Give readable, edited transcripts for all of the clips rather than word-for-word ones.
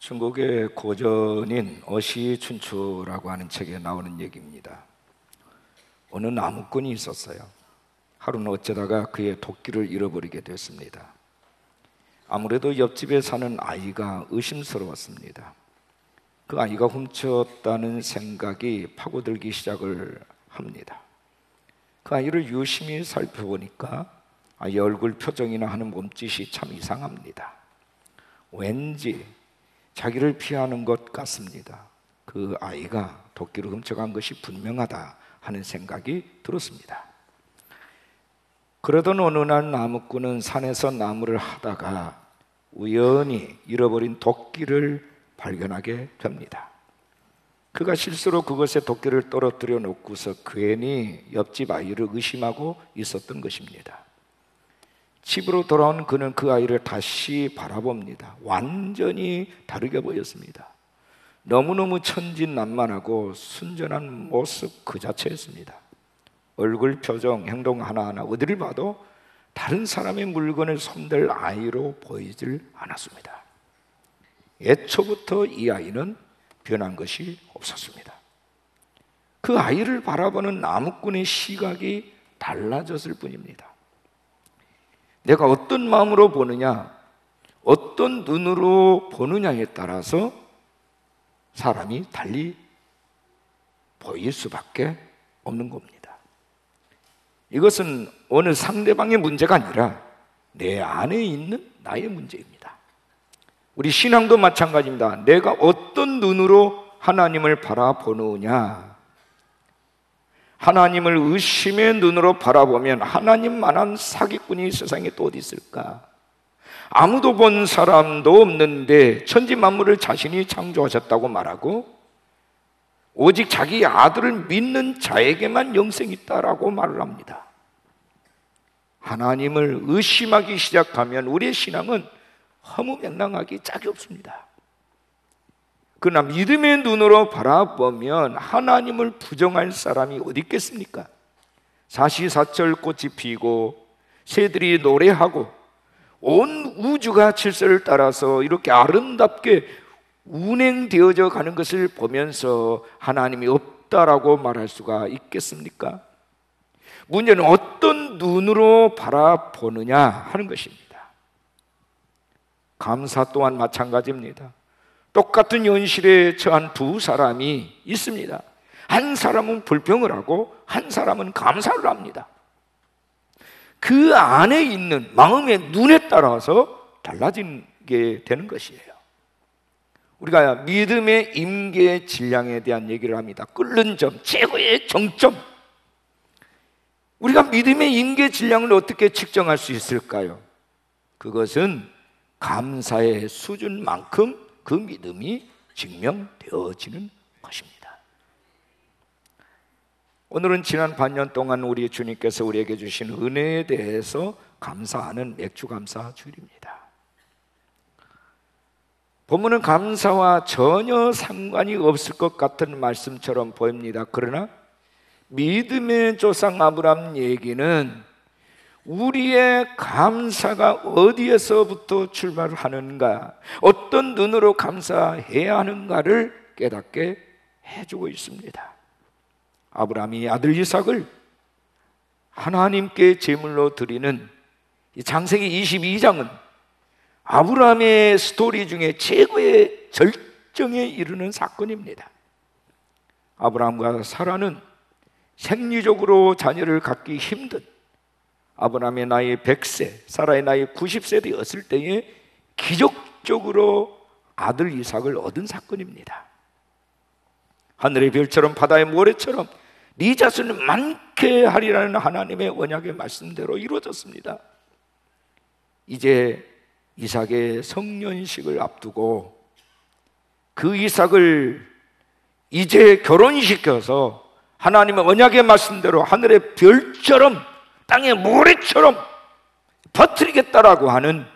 중국의 고전인 어시춘추라고 하는 책에 나오는 얘기입니다. 어느 나무꾼이 있었어요. 하루는 어쩌다가 그의 도끼를 잃어버리게 됐습니다. 아무래도 옆집에 사는 아이가 의심스러웠습니다. 그 아이가 훔쳤다는 생각이 파고들기 시작을 합니다. 그 아이를 유심히 살펴보니까 아이 얼굴 표정이나 하는 몸짓이 참 이상합니다. 왠지 자기를 피하는 것 같습니다. 그 아이가 도끼를 훔쳐간 것이 분명하다 하는 생각이 들었습니다. 그러던 어느 날 나무꾼은 산에서 나무를 하다가 우연히 잃어버린 도끼를 발견하게 됩니다. 그가 실수로 그것에 도끼를 떨어뜨려 놓고서 괜히 옆집 아이를 의심하고 있었던 것입니다. 집으로 돌아온 그는 그 아이를 다시 바라봅니다. 완전히 다르게 보였습니다. 너무너무 천진난만하고 순전한 모습 그 자체였습니다. 얼굴, 표정, 행동 하나하나 어디를 봐도 다른 사람의 물건을 손댈 아이로 보이질 않았습니다. 애초부터 이 아이는 변한 것이 없었습니다. 그 아이를 바라보는 나무꾼의 시각이 달라졌을 뿐입니다. 내가 어떤 마음으로 보느냐, 어떤 눈으로 보느냐에 따라서 사람이 달리 보일 수밖에 없는 겁니다. 이것은 어느 상대방의 문제가 아니라 내 안에 있는 나의 문제입니다. 우리 신앙도 마찬가지입니다. 내가 어떤 눈으로 하나님을 바라보느냐, 하나님을 의심의 눈으로 바라보면 하나님만한 사기꾼이 세상에 또 어디 있을까? 아무도 본 사람도 없는데 천지 만물을 자신이 창조하셨다고 말하고 오직 자기 아들을 믿는 자에게만 영생이 있다라고 말을 합니다. 하나님을 의심하기 시작하면 우리의 신앙은 허무맹랑하기 짝이 없습니다. 그러나 믿음의 눈으로 바라보면 하나님을 부정할 사람이 어디 있겠습니까? 사시사철 꽃이 피고 새들이 노래하고 온 우주가 질서를 따라서 이렇게 아름답게 운행되어져 가는 것을 보면서 하나님이 없다라고 말할 수가 있겠습니까? 문제는 어떤 눈으로 바라보느냐 하는 것입니다. 감사 또한 마찬가지입니다. 똑같은 현실에 처한 두 사람이 있습니다. 한 사람은 불평을 하고 한 사람은 감사를 합니다. 그 안에 있는 마음의 눈에 따라서 달라지게 되는 것이에요. 우리가 믿음의 임계 질량에 대한 얘기를 합니다. 끓는 점, 최고의 정점. 우리가 믿음의 임계 질량을 어떻게 측정할 수 있을까요? 그것은 감사의 수준만큼 그 믿음이 증명되어지는 것입니다. 오늘은 지난 반년 동안 우리 주님께서 우리에게 주신 은혜에 대해서 감사하는 맥주감사 주일입니다. 본문은 감사와 전혀 상관이 없을 것 같은 말씀처럼 보입니다. 그러나 믿음의 조상 아브라함 얘기는 우리의 감사가 어디에서부터 출발하는가, 어떤 눈으로 감사해야 하는가를 깨닫게 해주고 있습니다. 아브라함이 아들 이삭을 하나님께 제물로 드리는 이 창세기 22장은 아브라함의 스토리 중에 최고의 절정에 이르는 사건입니다. 아브라함과 사라는 생리적으로 자녀를 갖기 힘든 아브라함의 나이 100세, 사라의 나이 90세 되었을 때에 기적적으로 아들 이삭을 얻은 사건입니다. 하늘의 별처럼 바다의 모래처럼 네 자손을 많게 하리라는 하나님의 언약의 말씀대로 이루어졌습니다. 이제 이삭의 성년식을 앞두고 그 이삭을 이제 결혼시켜서 하나님의 언약의 말씀대로 하늘의 별처럼 땅의 모래처럼 퍼뜨리겠다라고 하는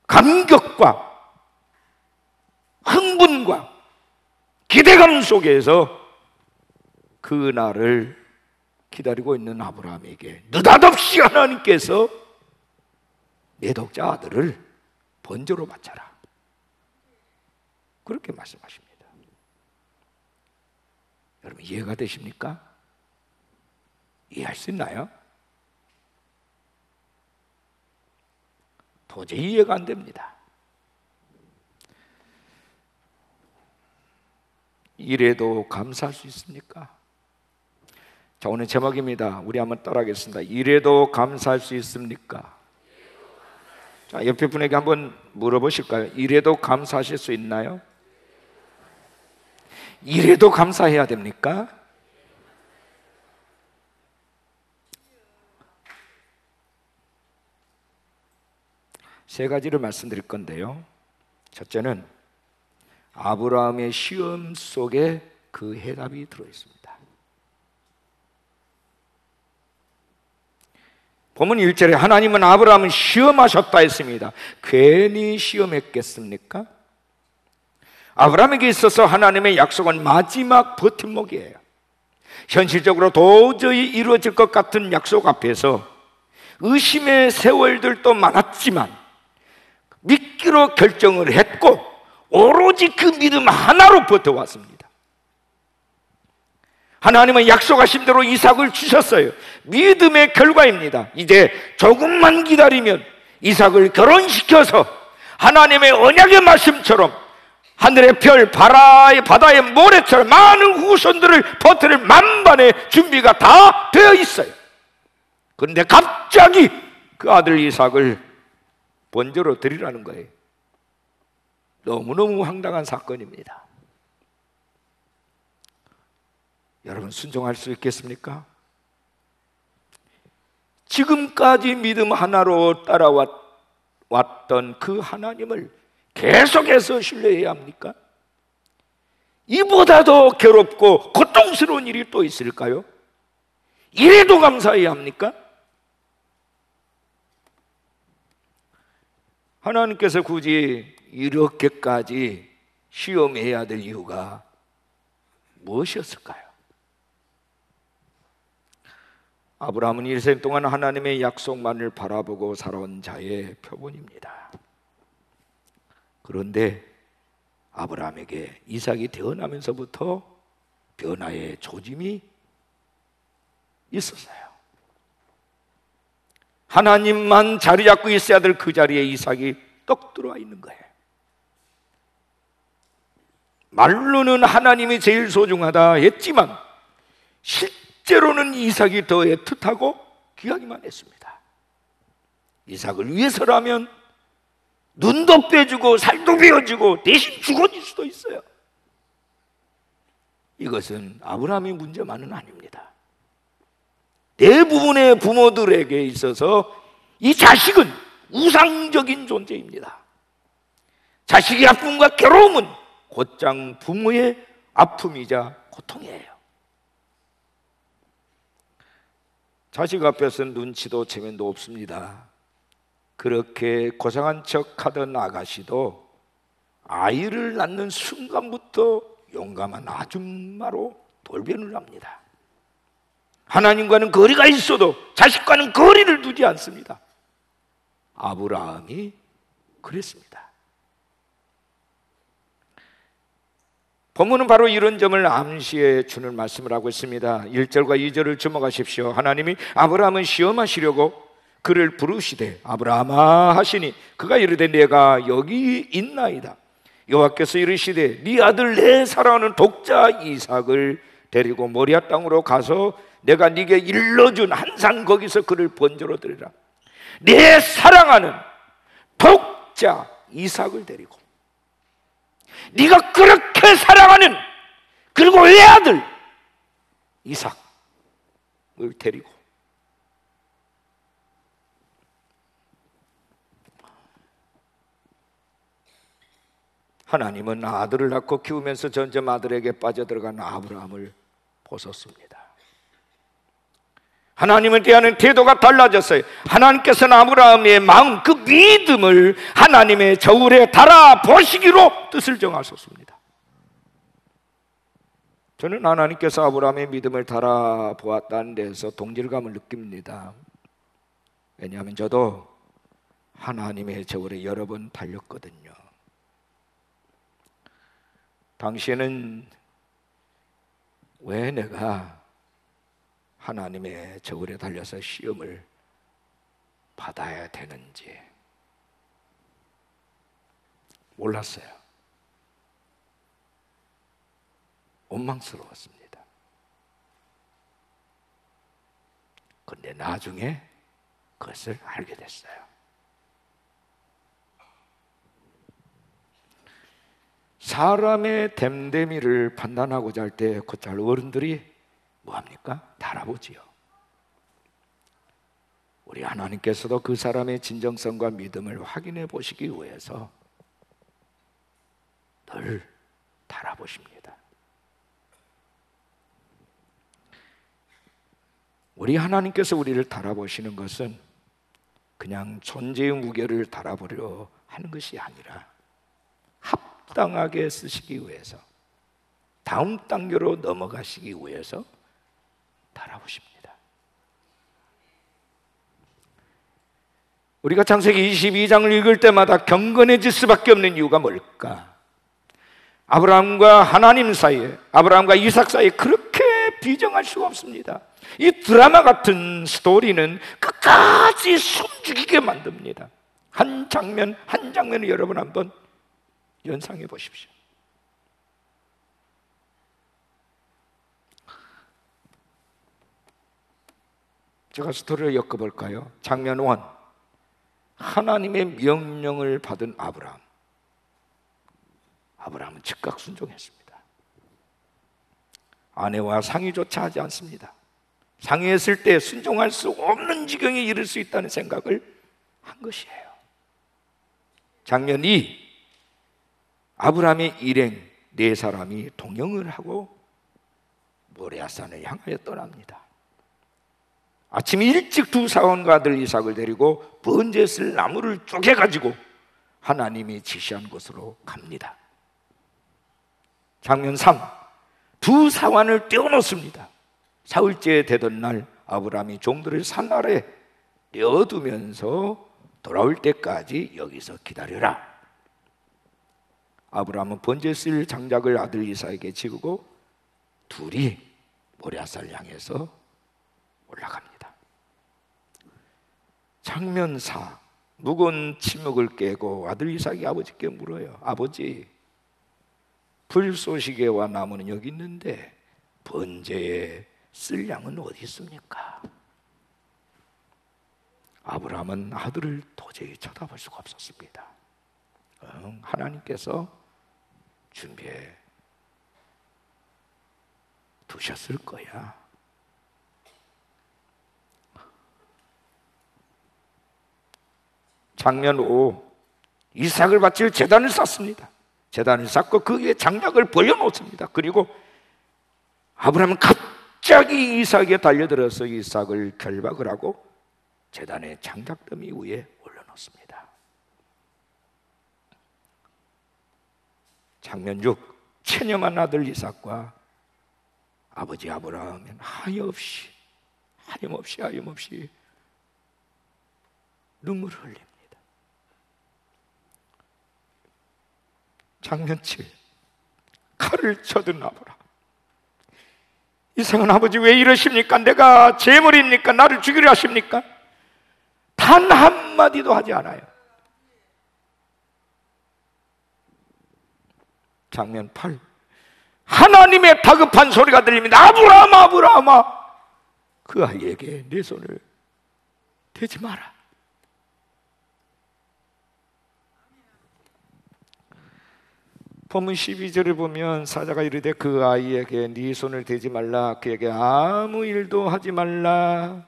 감격과 흥분과 기대감 속에서 그 날을 기다리고 있는 아브라함에게 느닷없이 하나님께서 내 독자 아들을 번제로 바쳐라. 그렇게 말씀하십니다. 여러분 이해가 되십니까? 이해할 수 있나요? 도저히 이해가 안 됩니다. 이래도 감사할 수 있습니까? 자, 오늘 제목입니다. 우리 한번 따라하겠습니다. 이래도 감사할 수 있습니까? 자, 옆에 분에게 한번 물어보실까요? 이래도 감사하실 수 있나요? 이래도 감사해야 됩니까? 세 가지를 말씀드릴 건데요. 첫째는 아브라함의 시험 속에 그 해답이 들어있습니다. 본문 1절에 하나님은 아브라함을 시험하셨다 했습니다. 괜히 시험했겠습니까? 아브라함에게 있어서 하나님의 약속은 마지막 버팀목이에요. 현실적으로 도저히 이루어질 것 같은 약속 앞에서 의심의 세월들도 많았지만 믿기로 결정을 했고 오로지 그 믿음 하나로 버텨왔습니다. 하나님은 약속하신 대로 이삭을 주셨어요. 믿음의 결과입니다. 이제 조금만 기다리면 이삭을 결혼시켜서 하나님의 언약의 말씀처럼 하늘의 별, 바다의 모래처럼 많은 후손들을 버틸 만반의 준비가 다 되어 있어요. 그런데 갑자기 그 아들 이삭을 번제로 드리라는 거예요. 너무너무 황당한 사건입니다. 여러분 순종할 수 있겠습니까? 지금까지 믿음 하나로 따라왔던 그 하나님을 계속해서 신뢰해야 합니까? 이보다 더 괴롭고 고통스러운 일이 또 있을까요? 이래도 감사해야 합니까? 하나님께서 굳이 이렇게까지 시험해야 될 이유가 무엇이었을까요? 아브라함은 일생 동안 하나님의 약속만을 바라보고 살아온 자의 표본입니다. 그런데 아브라함에게 이삭이 태어나면서부터 변화의 조짐이 있었어요. 하나님만 자리 잡고 있어야 될 그 자리에 이삭이 떡 들어와 있는 거예요. 말로는 하나님이 제일 소중하다 했지만 실제로는 이삭이 더 애틋하고 귀하기만 했습니다. 이삭을 위해서라면 눈도 빼주고 살도 베어주고 대신 죽어질 수도 있어요. 이것은 아브라함의 문제만은 아닙니다. 대부분의 부모들에게 있어서 이 자식은 우상적인 존재입니다. 자식의 아픔과 괴로움은 곧장 부모의 아픔이자 고통이에요. 자식 앞에서는 눈치도 체면도 없습니다. 그렇게 고상한 척 하던 아가씨도 아이를 낳는 순간부터 용감한 아줌마로 돌변을 합니다. 하나님과는 거리가 있어도 자식과는 거리를 두지 않습니다. 아브라함이 그랬습니다. 본문은 바로 이런 점을 암시해 주는 말씀을 하고 있습니다. 1절과 2절을 주목하십시오. 하나님이 아브라함을 시험하시려고 그를 부르시되 아브라함아 하시니 그가 이르되 내가 여기 있나이다. 여호와께서 이르시되 네 아들 내 사랑하는 독자 이삭을 데리고 모리아 땅으로 가서 내가 네게 일러준 한 산 거기서 그를 번제로 드리라. 내 사랑하는 독자 이삭을 데리고 네가 그렇게 사랑하는 그리고 외아들 이삭을 데리고 하나님은 아들을 낳고 키우면서 점점 아들에게 빠져들어간 아브라함을 보셨습니다. 하나님을 대하는 태도가 달라졌어요. 하나님께서는 아브라함의 마음, 그 믿음을 하나님의 저울에 달아보시기로 뜻을 정하셨습니다. 저는 하나님께서 아브라함의 믿음을 달아보았다는 데서 동질감을 느낍니다. 왜냐하면 저도 하나님의 저울에 여러 번 달렸거든요. 당시에는 왜 내가 하나님의 저울에 달려서 시험을 받아야 되는지 몰랐어요. 원망스러웠습니다. 그런데 나중에 그것을 알게 됐어요. 사람의 됨됨이를 판단하고자 할 때 곧잘 어른들이 뭐합니까? 달아보지요. 우리 하나님께서도 그 사람의 진정성과 믿음을 확인해 보시기 위해서 늘 달아보십니다. 우리 하나님께서 우리를 달아보시는 것은 그냥 존재의 무게를 달아보려 하는 것이 아니라 합당하게 쓰시기 위해서, 다음 단계로 넘어가시기 위해서 달아보십니다. 우리가 창세기 22장을 읽을 때마다 경건해질 수밖에 없는 이유가 뭘까? 아브라함과 하나님 사이에, 아브라함과 이삭 사이에 그렇게 비정할 수가 없습니다. 이 드라마 같은 스토리는 끝까지 숨죽이게 만듭니다. 한 장면 한 장면을 여러분 한번 연상해 보십시오. 제가 스토리를 엮어볼까요? 장면 1, 하나님의 명령을 받은 아브라함. 아브라함은 즉각 순종했습니다. 아내와 상의조차 하지 않습니다. 상의했을 때 순종할 수 없는 지경에 이를 수 있다는 생각을 한 것이에요. 장면 2, 아브라함의 일행 4사람이 동행을 하고 모리아산을 향하여 떠납니다. 아침 일찍 2 사원과 아들 이삭을 데리고 번제에 쓸 나무를 쪼개가지고 하나님이 지시한 곳으로 갑니다. 장면 3, 2 사원을 떼어놓습니다. 사흘째 되던 날 아브라함이 종들을 산 아래 떼어두면서 돌아올 때까지 여기서 기다려라. 아브라함은 번제에 쓸 장작을 아들 이삭에게 지우고 둘이 모리아산을 향해서 올라갑니다. 장면 4, 묵은 침묵을 깨고 아들 이삭이 아버지께 물어요. 아버지, 불쏘시개와 나무는 여기 있는데 번제에 쓸 양은 어디 있습니까? 아브라함은 아들을 도저히 쳐다볼 수가 없었습니다. 하나님께서 준비해 두셨을 거야. 장면 5, 이삭을 바칠 제단을 쌓습니다. 제단을 쌓고 그 위에 장작을 벌려놓습니다. 그리고 아브라함은 갑자기 이삭에 달려들어서 이삭을 결박을 하고 제단의 장작더미 위에 올려놓습니다. 장면 6, 체념한 아들 이삭과 아버지 아브라함은 하염없이 눈물을 흘립니다. 장면 7, 칼을 쳐든 아브라함. 이삭은 아버지 왜 이러십니까? 내가 재물입니까? 나를 죽이려 하십니까? 단 한마디도 하지 않아요. 장면 8, 하나님의 다급한 소리가 들립니다. 아브라함아, 아브라함아, 그 아이에게 내 손을 대지 마라. 본문 12절을 보면 사자가 이르되 그 아이에게 네 손을 대지 말라, 그에게 아무 일도 하지 말라.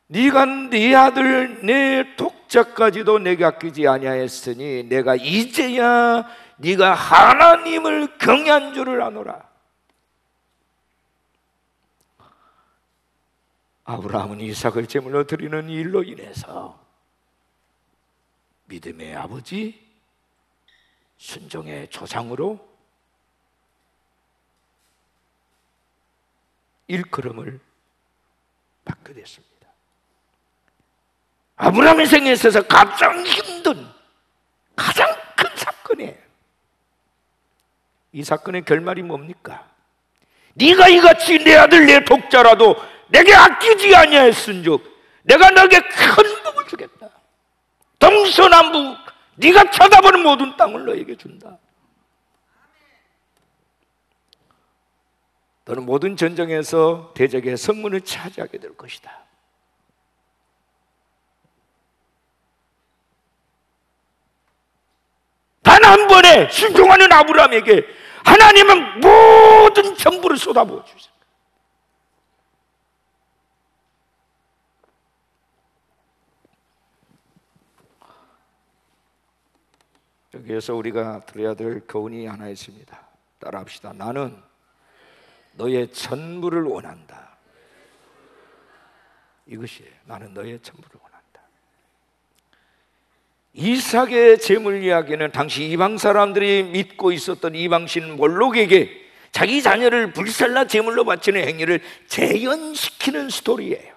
네가 네 아들 내 독자까지도 내게 아끼지 아니하였으니 내가 이제야 네가 하나님을 경외한 줄을 아노라. 아브라함은 이삭을 제물로 드리는 일로 인해서 믿음의 아버지, 순종의 조상으로 일컬음을 받게 됐습니다. 아브라함의 생에 있어서 가장 힘든, 가장 큰 사건이에요. 이 사건의 결말이 뭡니까? 네가 이같이 내 아들 내 독자라도 내게 아끼지 아니하였은즉 내가 너에게 큰 복을 주겠다. 동서남북 네가 쳐다보는 모든 땅을 너에게 준다. 너는 모든 전쟁에서 대적의 성문을 차지하게 될 것이다. 단 한 번에 순종하는 아브라함에게 하나님은 모든 전부를 쏟아부어 주셨어요. 여기에서 우리가 들어야 될 교훈이 하나 있습니다. 따라합시다. 나는 너의 전부를 원한다. 이것이에요. 나는 너의 전부를 원한다. 이삭의 재물 이야기는 당시 이방 사람들이 믿고 있었던 이방신 몰록에게 자기 자녀를 불살라 제물로 바치는 행위를 재현시키는 스토리예요.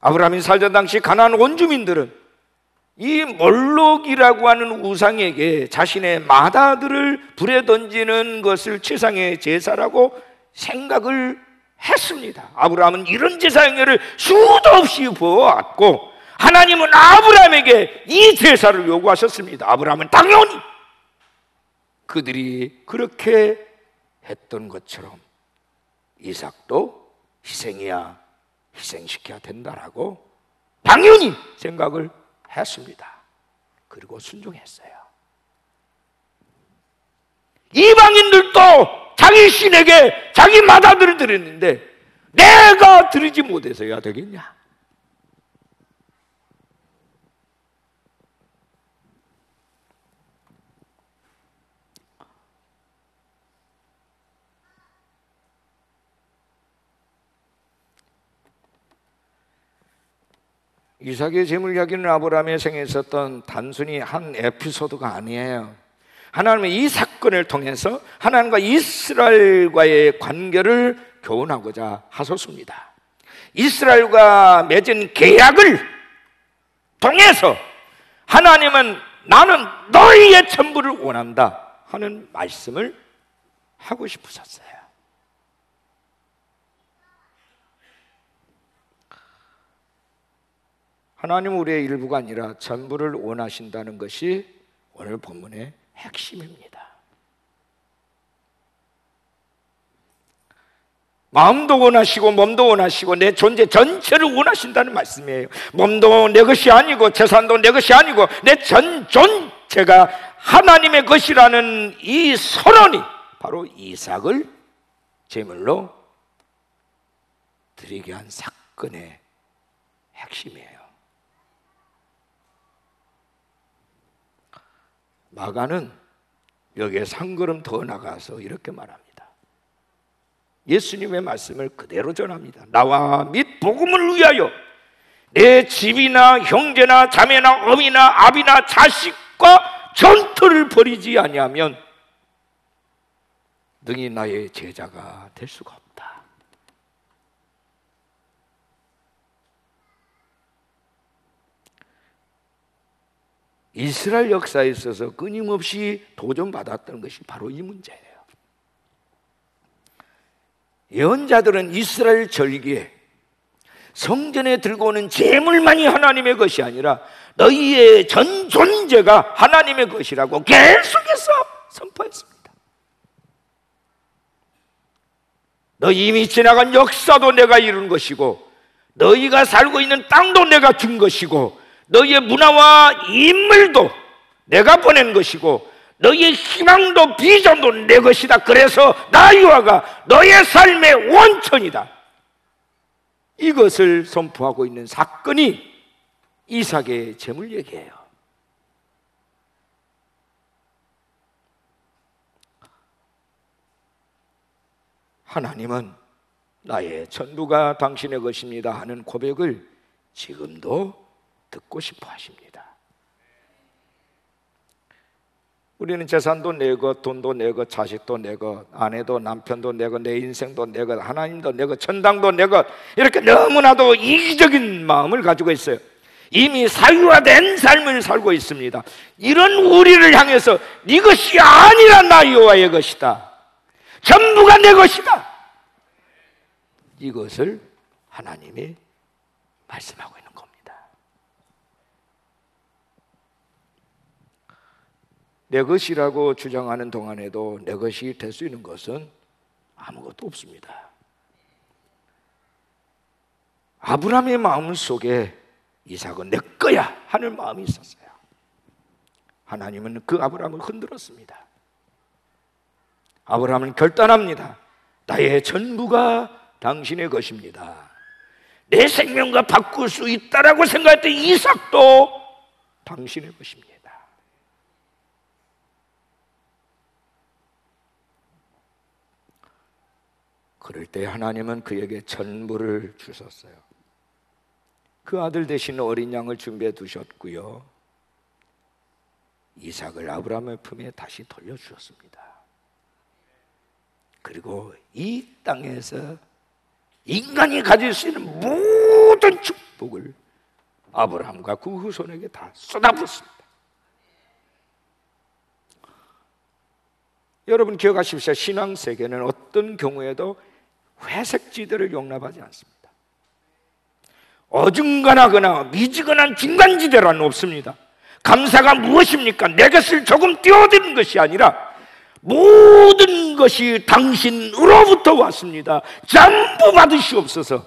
아브라함이 살던 당시 가나안 원주민들은 이 몰록이라고 하는 우상에게 자신의 맏아들을 불에 던지는 것을 최상의 제사라고 생각을 했습니다. 아브라함은 이런 제사 행위를 수도 없이 보았고 하나님은 아브라함에게 이 제사를 요구하셨습니다. 아브라함은 당연히 그들이 그렇게 했던 것처럼 이삭도 희생이야, 희생시켜야 된다라고 당연히 생각을 했습니다. 그리고 순종했어요. 이방인들도 자기 신에게 자기 맏아들을 드렸는데 내가 드리지 못해서야 되겠냐? 이삭의 재물 이야기는 아브라함의 생에 있었던 단순히 한 에피소드가 아니에요. 하나님은 이 사건을 통해서 하나님과 이스라엘과의 관계를 교훈하고자 하셨습니다. 이스라엘과 맺은 계약을 통해서 하나님은 나는 너희의 전부를 원한다 하는 말씀을 하고 싶으셨어요. 하나님은 우리의 일부가 아니라 전부를 원하신다는 것이 오늘 본문의 핵심입니다. 마음도 원하시고 몸도 원하시고 내 존재 전체를 원하신다는 말씀이에요. 몸도 내 것이 아니고 재산도 내 것이 아니고 내 전 존재가 하나님의 것이라는 이 선언이 바로 이삭을 제물로 드리게 한 사건의 핵심이에요. 마가는 여기에서 한 걸음 더 나가서 이렇게 말합니다. 예수님의 말씀을 그대로 전합니다. 나와 및 복음을 위하여 내 집이나 형제나 자매나 어미나 아비나 자식과 전투를 벌이지 아니하면 능히 나의 제자가 될 수가 없다. 이스라엘 역사에 있어서 끊임없이 도전받았던 것이 바로 이 문제예요. 예언자들은 이스라엘 절기에 성전에 들고 오는 제물만이 하나님의 것이 아니라 너희의 전 존재가 하나님의 것이라고 계속해서 선포했습니다. 너희 이미 지나간 역사도 내가 이룬 것이고 너희가 살고 있는 땅도 내가 준 것이고 너희의 문화와 인물도 내가 보낸 것이고 너희의 희망도 비전도 내 것이다. 그래서 나 여호와가 너의 삶의 원천이다. 이것을 선포하고 있는 사건이 이삭의 제물 얘기예요. 하나님은 나의 전부가 당신의 것입니다 하는 고백을 지금도 듣고 싶어 하십니다. 우리는 재산도 내 것, 돈도 내 것, 자식도 내 것, 아내도 남편도 내 것, 내 인생도 내 것, 하나님도 내 것, 천당도 내 것, 이렇게 너무나도 이기적인 마음을 가지고 있어요. 이미 사유화된 삶을 살고 있습니다. 이런 우리를 향해서 네 것이 아니라 나 여호와의 것이다, 전부가 내 것이다, 이것을 하나님이 말씀하고 있는 겁니다. 내 것이라고 주장하는 동안에도 내 것이 될 수 있는 것은 아무것도 없습니다. 아브라함의 마음 속에 이삭은 내 거야 하는 마음이 있었어요. 하나님은 그 아브라함을 흔들었습니다. 아브라함은 결단합니다. 나의 전부가 당신의 것입니다. 내 생명과 바꿀 수 있다라고 생각했던 이삭도 당신의 것입니다. 그럴 때 하나님은 그에게 전부를 주셨어요. 그 아들 대신 어린 양을 준비해 두셨고요, 이삭을 아브라함의 품에 다시 돌려주셨습니다. 그리고 이 땅에서 인간이 가질 수 있는 모든 축복을 아브라함과 그 후손에게 다 쏟아붓습니다. 여러분 기억하십시오. 신앙 세계는 어떤 경우에도 회색지대를 용납하지 않습니다. 어중간하거나 미지근한 중간지대란 없습니다. 감사가 무엇입니까? 내 것을 조금 띄워드리는 것이 아니라 모든 것이 당신으로부터 왔습니다. 전부 받으시옵소서.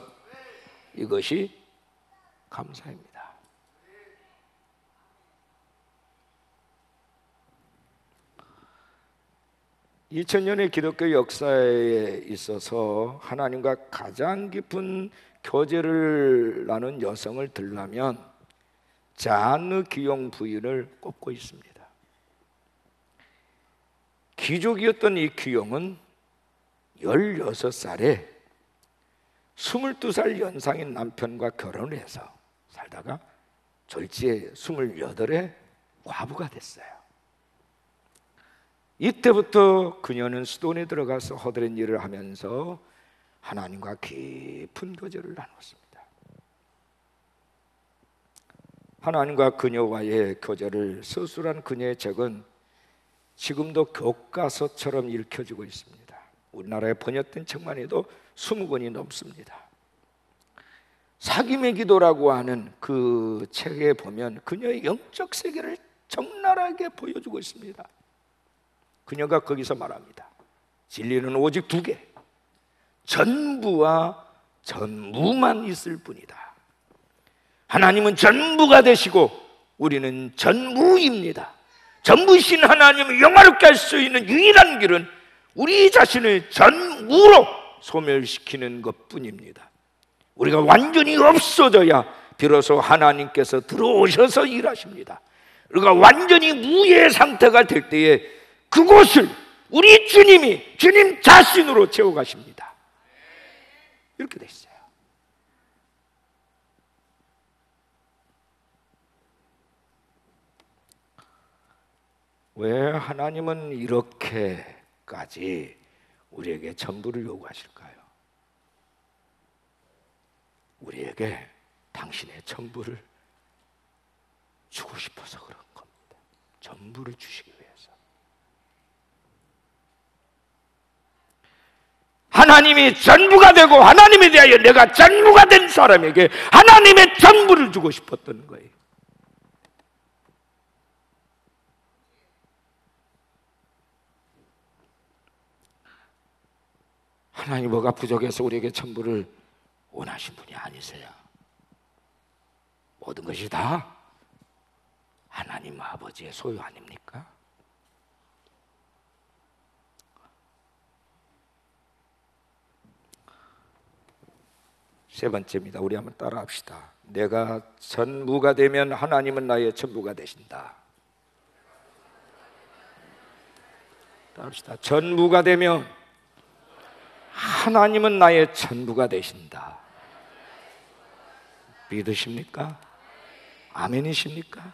이것이 감사입니다. (2000년의) 기독교 역사에 있어서 하나님과 가장 깊은 교제를 나눈 여성을 들라면 자느 기용 부인을 꼽고 있습니다. 귀족이었던 이 기용은 16살에 22살 연상인 남편과 결혼을 해서 살다가 졸지에 28에 과부가 됐어요. 이때부터 그녀는 수돈에 들어가서 허드렛 일을 하면서 하나님과 깊은 교제를 나눴습니다. 하나님과 그녀와의 교제를 서술한 그녀의 책은 지금도 교과서처럼 읽혀지고 있습니다. 우리나라에 번역된 책만 해도 20권이 넘습니다. 사귐의 기도라고 하는 그 책에 보면 그녀의 영적 세계를 적나라하게 보여주고 있습니다. 그녀가 거기서 말합니다. 진리는 오직 2개, 전부와 전무만 있을 뿐이다. 하나님은 전부가 되시고 우리는 전무입니다. 전부이신 하나님을 영화롭게 할 수 있는 유일한 길은 우리 자신을 전무로 소멸시키는 것뿐입니다. 우리가 완전히 없어져야 비로소 하나님께서 들어오셔서 일하십니다. 우리가 완전히 무의 상태가 될 때에 그곳을 우리 주님이 주님 자신으로 채워가십니다. 이렇게 돼 있어요. 왜 하나님은 이렇게까지 우리에게 전부를 요구하실까요? 우리에게 당신의 전부를 주고 싶어서 그런 겁니다. 전부를 주시기 위해서. 하나님이 전부가 되고 하나님에 대하여 내가 전부가 된 사람에게 하나님의 전부를 주고 싶었던 거예요. 하나님 뭐가 부족해서 우리에게 전부를 원하신 분이 아니세요. 모든 것이 다 하나님 아버지의 소유 아닙니까? 세 번째입니다. 우리 한번 따라 합시다. 내가 전무가 되면 하나님은 나의 전부가 되신다. 따라 합시다. 전무가 되면 하나님은 나의 전부가 되신다. 믿으십니까? 아멘이십니까?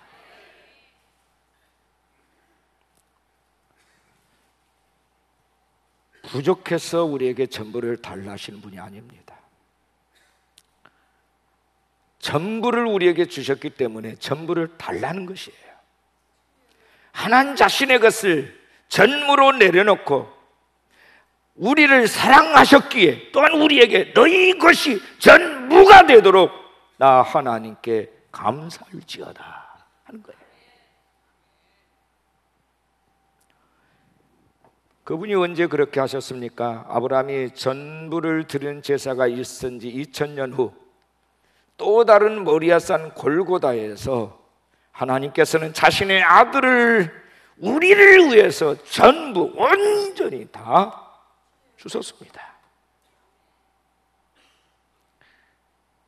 부족해서 우리에게 전부를 달라 하시는 분이 아닙니다. 전부를 우리에게 주셨기 때문에 전부를 달라는 것이에요. 하나님 자신의 것을 전무로 내려놓고 우리를 사랑하셨기에 또한 우리에게 너희 것이 전무가 되도록 나 하나님께 감사할지어다 하는 거예요. 그분이 언제 그렇게 하셨습니까? 아브라함이 전부를 드리는 제사가 있은 지 2000년 후 또 다른 모리아산 골고다에서 하나님께서는 자신의 아들을 우리를 위해서 전부 온전히 다 주셨습니다.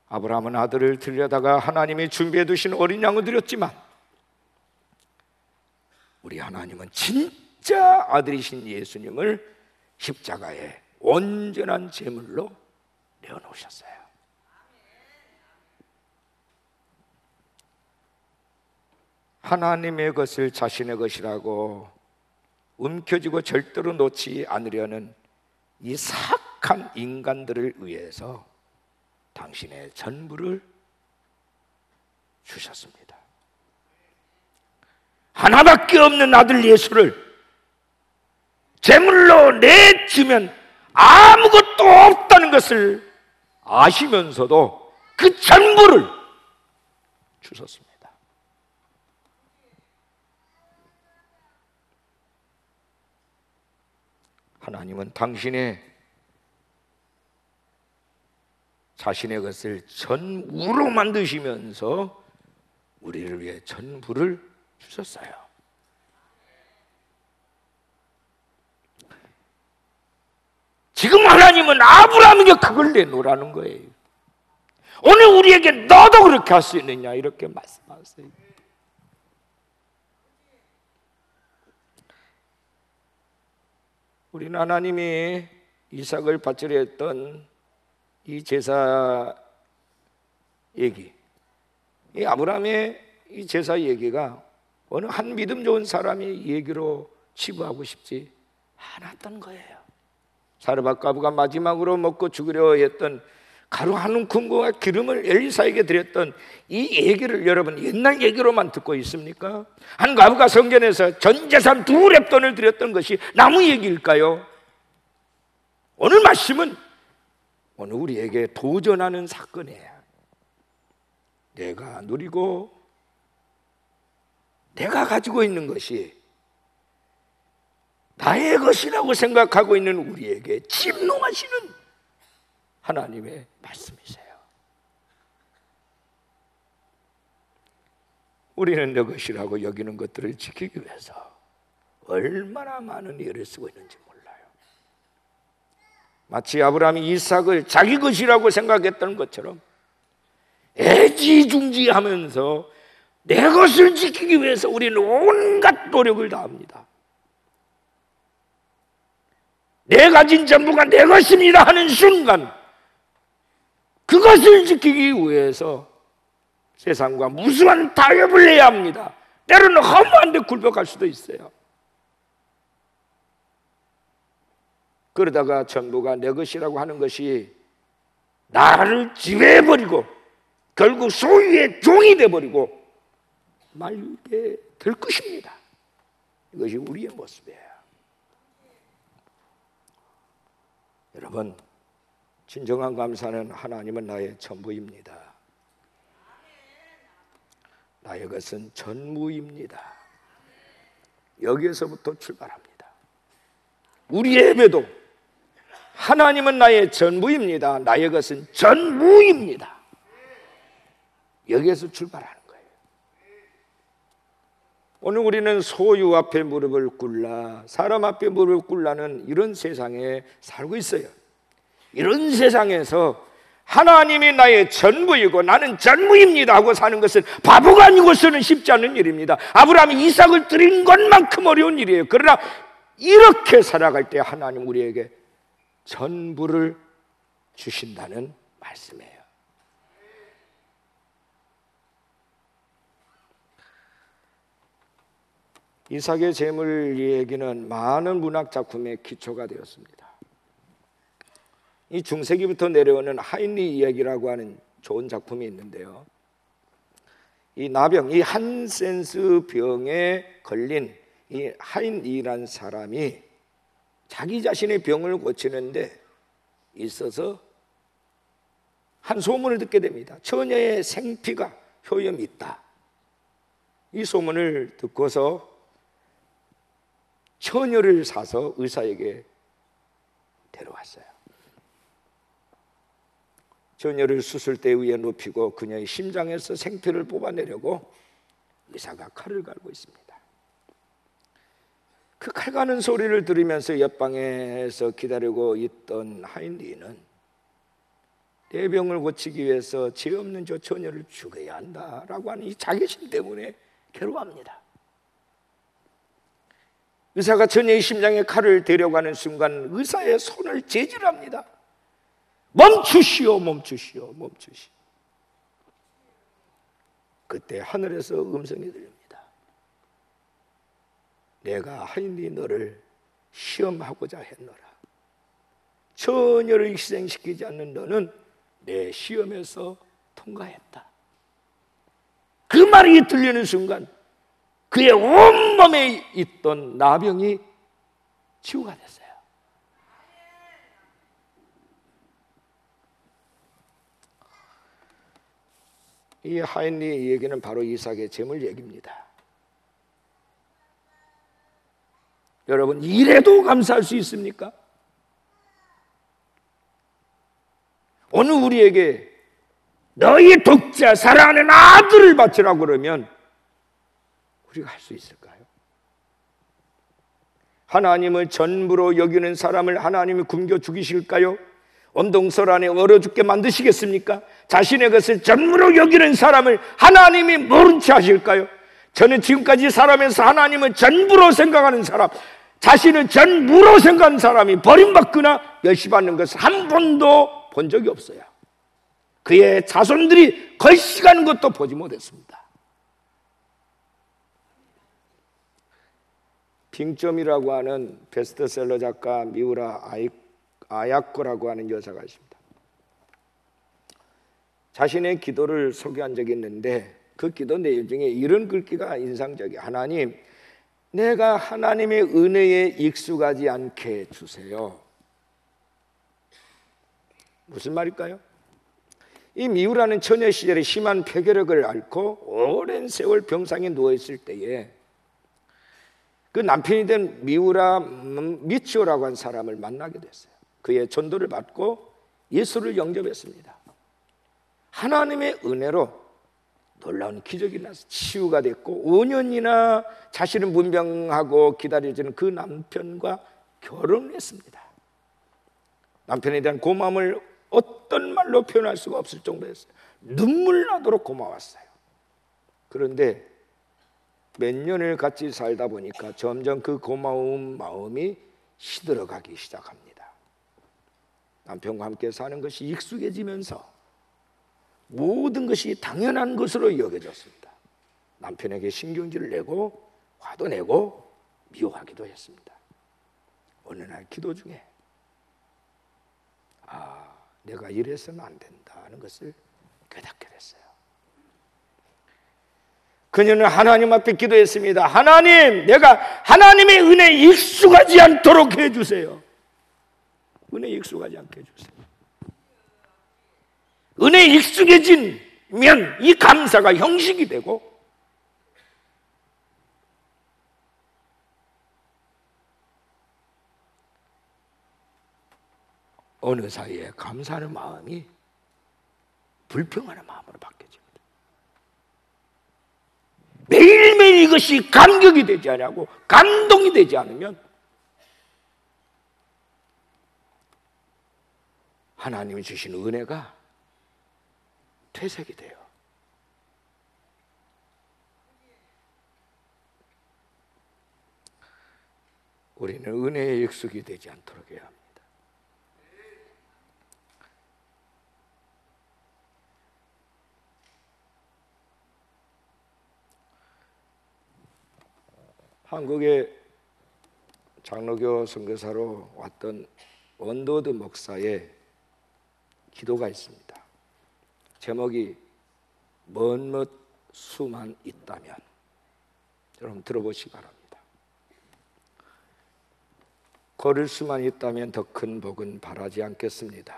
아브라함은 아들을 드리려다가 하나님이 준비해 두신 어린 양을 드렸지만 우리 하나님은 진짜 아들이신 예수님을 십자가에 온전한 제물로 내어놓으셨어요. 하나님의 것을 자신의 것이라고 움켜쥐고 절대로 놓지 않으려는 이 사악한 인간들을 위해서 당신의 전부를 주셨습니다. 하나밖에 없는 아들 예수를 제물로 내주면 아무것도 없다는 것을 아시면서도 그 전부를 주셨습니다. 하나님은 당신의 자신의 것을 전무로 만드시면서 우리를 위해 전부를 주셨어요. 지금 하나님은 아브라함에게 그걸 내놓으라는 거예요. 오늘 우리에게 너도 그렇게 할 수 있느냐 이렇게 말씀하세요. 우리는 하나님이 이삭을 바치려 했던 이 제사 얘기, 이 아브라함의 이 제사 얘기가 어느 한 믿음 좋은 사람이 얘기로 치부하고 싶지 않았던 거예요. 사르밧가부가 마지막으로 먹고 죽으려 했던 가루 한 움큼과 기름을 엘리사에게 드렸던 이 얘기를 여러분 옛날 얘기로만 듣고 있습니까? 한 과부가 성전에서 전 재산 2렙돈을 드렸던 것이 나무 얘기일까요? 오늘 말씀은 오늘 우리에게 도전하는 사건이에요. 내가 누리고 내가 가지고 있는 것이 나의 것이라고 생각하고 있는 우리에게 침노하시는 하나님의 말씀이세요. 우리는 내 것이라고 여기는 것들을 지키기 위해서 얼마나 많은 애를 쓰고 있는지 몰라요. 마치 아브라함이 이삭을 자기 것이라고 생각했던 것처럼 애지중지하면서 내 것을 지키기 위해서 우리는 온갖 노력을 다합니다. 내 가진 전부가 내 것입니다 하는 순간 그것을 지키기 위해서 세상과 무수한 타협을 해야 합니다. 때로는 허무한데 굴복할 수도 있어요. 그러다가 전부가 내 것이라고 하는 것이 나를 지배해버리고 결국 소유의 종이 돼버리고 말게 될 것입니다. 이것이 우리의 모습이에요. 여러분, 진정한 감사는 하나님은 나의 전부입니다. 나의 것은 전무입니다. 여기에서부터 출발합니다. 우리 예배도 하나님은 나의 전부입니다. 나의 것은 전무입니다. 여기에서 출발하는 거예요. 오늘 우리는 소유 앞에 무릎을 꿇라, 사람 앞에 무릎을 꿇라는 이런 세상에 살고 있어요. 이런 세상에서 하나님이 나의 전부이고 나는 전무입니다 하고 사는 것은 바보가 아니고서는 쉽지 않은 일입니다. 아브라함이 이삭을 드린 것만큼 어려운 일이에요. 그러나 이렇게 살아갈 때 하나님 우리에게 전부를 주신다는 말씀이에요. 이삭의 재물 얘기는 많은 문학 작품의 기초가 되었습니다. 이 중세기부터 내려오는 하인리 이야기라고 하는 좋은 작품이 있는데요. 이 나병, 이 한센스 병에 걸린 이 하인리라는 사람이 자기 자신의 병을 고치는데 있어서 한 소문을 듣게 됩니다. 처녀의 생피가 효염이 있다. 이 소문을 듣고서 처녀를 사서 의사에게 데려왔어요. 처녀를 수술대 위에 눕히고 그녀의 심장에서 생피를 뽑아내려고 의사가 칼을 갈고 있습니다. 그 칼 가는 소리를 들으면서 옆방에서 기다리고 있던 하인리는 내 병을 고치기 위해서 죄 없는 저 처녀를 죽여야 한다라고 하는 이 자괴심 때문에 괴로워합니다. 의사가 처녀의 심장에 칼을 대려가는 순간 의사의 손을 제질합니다. 멈추시오, 멈추시오, 멈추시오. 그때 하늘에서 음성이 들립니다. 내가 하인리 너를 시험하고자 했노라. 처녀를 희생시키지 않는 너는 내 시험에서 통과했다. 그 말이 들리는 순간 그의 온몸에 있던 나병이 치유가 됐어요. 이 하인리 얘기는 바로 이삭의 재물 얘기입니다. 여러분, 이래도 감사할 수 있습니까? 오늘 우리에게 너희 독자 사랑하는 아들을 바치라고 그러면 우리가 할 수 있을까요? 하나님을 전부로 여기는 사람을 하나님이 굶겨 죽이실까요? 원동설 안에 얼어 죽게 만드시겠습니까? 자신의 것을 전부로 여기는 사람을 하나님이 모른 채 하실까요? 저는 지금까지 살아면서 하나님을 전부로 생각하는 사람, 자신을 전부로 생각하는 사람이 버림받거나 멸시받는 것을 한 번도 본 적이 없어요. 그의 자손들이 걸식하는 것도 보지 못했습니다. 빙점이라고 하는 베스트셀러 작가 미우라 아야코라고 하는 여자가 있습니다. 자신의 기도를 소개한 적이 있는데 그 기도 내용 중에 이런 글귀가 인상적이에요. 하나님, 내가 하나님의 은혜에 익숙하지 않게 해주세요. 무슨 말일까요? 이 미우라는 처녀 시절에 심한 폐결핵을 앓고 오랜 세월 병상에 누워있을 때에 그 남편이 된 미우라 미치오라고 한 사람을 만나게 됐어요. 그의 전도를 받고 예수를 영접했습니다. 하나님의 은혜로 놀라운 기적이 나서 치유가 됐고 5년이나 자신은 문병하고 기다려지는 그 남편과 결혼을 했습니다. 남편에 대한 고마움을 어떤 말로 표현할 수가 없을 정도였어요. 눈물 나도록 고마웠어요. 그런데 몇 년을 같이 살다 보니까 점점 그 고마운 마음이 시들어가기 시작합니다. 남편과 함께 사는 것이 익숙해지면서 모든 것이 당연한 것으로 여겨졌습니다. 남편에게 신경질을 내고 화도 내고 미워하기도 했습니다. 어느 날 기도 중에 내가 이래서는 안 된다는 것을 깨닫게 됐어요. 그녀는 하나님 앞에 기도했습니다. 하나님, 내가 하나님의 은혜에 익숙하지 않도록 해주세요. 은혜에 익숙하지 않게 해주세요. 은혜에 익숙해지면 이 감사가 형식이 되고 어느 사이에 감사하는 마음이 불평하는 마음으로 바뀌어집니다. 매일매일 이것이 감격이 되지 않냐고 감동이 되지 않으면 하나님이 주신 은혜가 퇴색이 돼요. 우리는 은혜에 익숙이 되지 않도록 해야 합니다. 한국의 장로교 선교사로 왔던 원도드 목사의 기도가 있습니다. 제목이 먼 수만 있다면. 여러분 들어보시기 바랍니다. 걸을 수만 있다면 더 큰 복은 바라지 않겠습니다.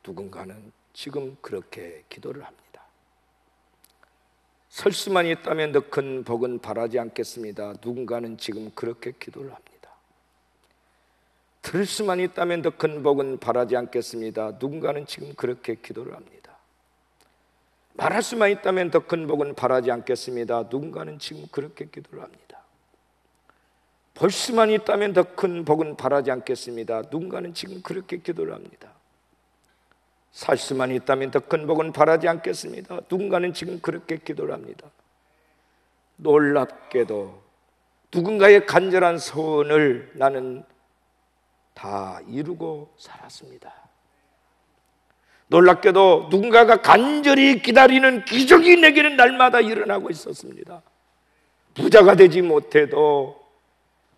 누군가는 지금 그렇게 기도를 합니다. 설 수만 있다면 더 큰 복은 바라지 않겠습니다. 누군가는 지금 그렇게 기도를 합니다. 들을 수만 있다면 더 큰 복은 바라지 않겠습니다. 누군가는 지금 그렇게 기도를 합니다. 말할 수만 있다면 더 큰 복은 바라지 않겠습니다. 누군가는 지금 그렇게 기도를 합니다. 볼 수만 있다면 더 큰 복은 바라지 않겠습니다. 누군가는 지금 그렇게 기도를 합니다. 살 수만 있다면 더 큰 복은 바라지 않겠습니다. 누군가는 지금 그렇게 기도를 합니다. 놀랍게도 누군가의 간절한 소원을 나는 다 이루고 살았습니다. 놀랍게도 누군가가 간절히 기다리는 기적이 내게는 날마다 일어나고 있었습니다. 부자가 되지 못해도,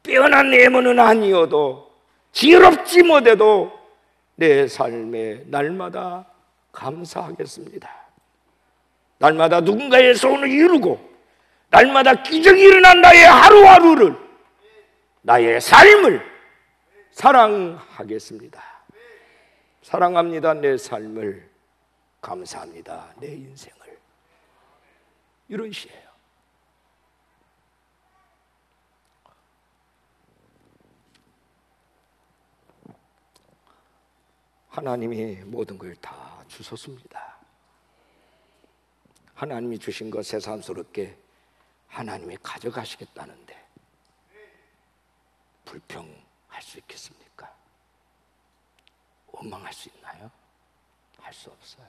빼어난 예문은 아니어도, 지혜롭지 못해도 내 삶에 날마다 감사하겠습니다. 날마다 누군가의 소원을 이루고, 날마다 기적이 일어난 나의 하루하루를, 나의 삶을 사랑하겠습니다. 사랑합니다. 내 삶을, 감사합니다. 내 인생을. 이런 시예요. 하나님이 모든 걸 다 주셨습니다. 하나님이 주신 것 새삼스럽게 하나님이 가져가시겠다는데 불평할 수 있겠습니까? 원망할 수 있나요? 할 수 없어요.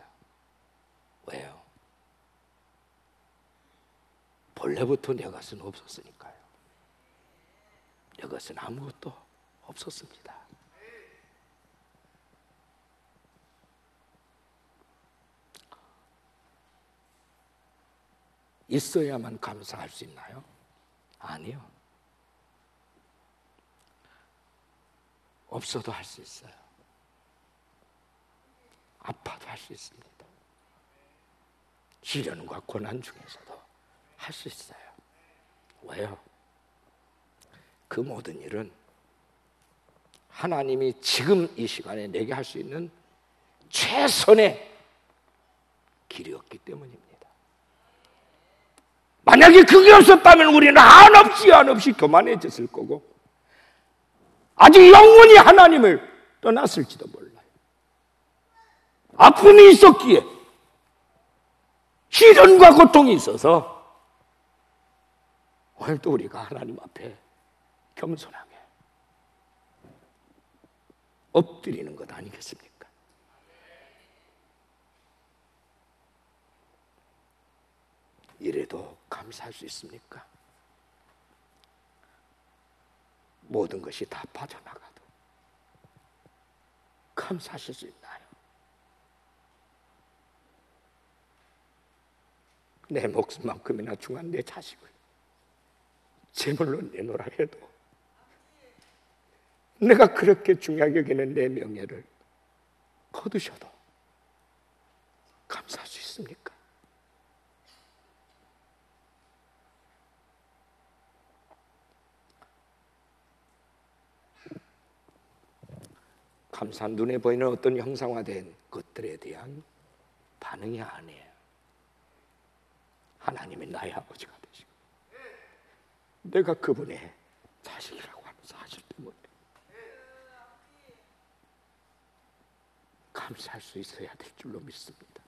왜요? 본래부터 내 것은 없었으니까요. 내 것은 아무것도 없었습니다. 있어야만 감사할 수 있나요? 아니요. 없어도 할 수 있어요. 아파도 할 수 있습니다. 시련과 고난 중에서도 할 수 있어요. 왜요? 그 모든 일은 하나님이 지금 이 시간에 내게 할 수 있는 최선의 길이었기 때문입니다. 만약에 그게 없었다면 우리는 한없이 교만해졌을 거고, 아직 영원히 하나님을 떠났을지도 몰라요. 아픔이 있었기에, 시련과 고통이 있어서 오늘도 우리가 하나님 앞에 겸손하게 엎드리는 것 아니겠습니까? 이래도 감사할 수 있습니까? 모든 것이 다 빠져나가도 감사하실 수 있나요? 내 목숨만큼이나 중요한 내 자식을 제물로 내놓으라 해도, 내가 그렇게 중요하게 여기는 내 명예를 거두셔도 감사할 수 있습니까? 감사, 눈에 보이는 어떤 형상화된 것들에 대한 반응이 아니에요. 하나님이 나의 아버지가 되시고 내가 그분의 자식이라고 하는 사실 때문에 감사할 수 있어야 될 줄로 믿습니다.